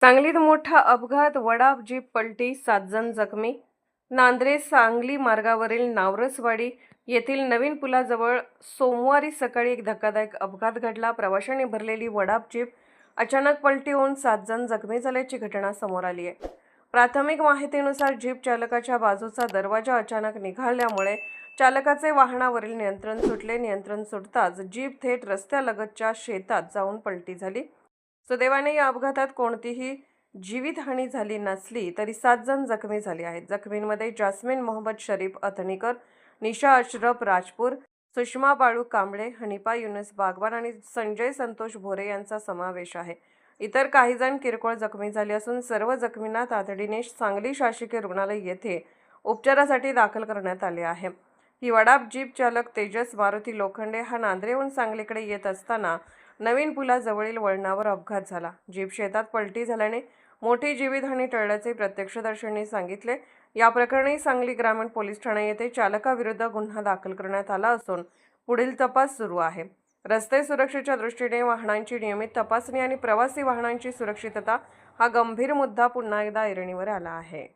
सांगलीत मोठा अपघात, वडाप जीप पलटी, 7 जण जखमी. नांद्रे सांगली मार्गावरील नावरसवाडी येथील नवीन पुलाजवळ सोमवारी सकाळी एक धक्कादायक अपघात घडला. प्रवाशांनी भरलेली वडाप जीप अचानक पलटी होऊन 7 जण जखमी झाल्याची घटना समोर आली आहे. प्राथमिक माहितीनुसार जीप चालकाच्या बाजूचा दरवाजा अचानक निघाल्यामुळे चालकाचे वाहनावरील नियंत्रण सुटले. नियंत्रण सुटताच जीप थेट रस्त्यालगतच्या शेतात जाऊन पलटी झाली. सुदैवाने या अपघातात कोणतीही जीवितहानी झाली नसली तरी 7 जण जखमी झाले आहेत. जखमींमध्ये जास्मिन मोहम्मद शरीफ अथनीकर, निशा अशरफ राजपूर, सुषमा बाळू कांबळे, हनीफा युनुस बागवान आणि संजय संतोष भोरे यांचा समावेश आहे. इतर काही जण किरकोळ जखमी झाले असून सर्व जखमींना तातडीने सांगली शासकीय रुग्णालय येथे उपचारासाठी दाखल करण्यात आले आहे. ही वडाप जीप चालक तेजस मारुती लोखंडे हा नांद्रेहून सांगलीकडे येत असताना नवीन पुलाजवळील वळणावर अपघात झाला. जीप शेतात पलटी झाल्याने मोठी जीवितहानी टळल्याचे प्रत्यक्षदर्शींनी सांगितले. या प्रकरणी सांगली ग्रामीण पोलीस ठाणे येथे चालकाविरुद्ध गुन्हा दाखल करण्यात आला असून पुढील तपास सुरू आहे. रस्ते सुरक्षेच्या दृष्टीने वाहनांची नियमित तपासणी आणि प्रवासी वाहनांची सुरक्षितता हा गंभीर मुद्दा पुन्हा एकदा ऐरणीवर आला आहे.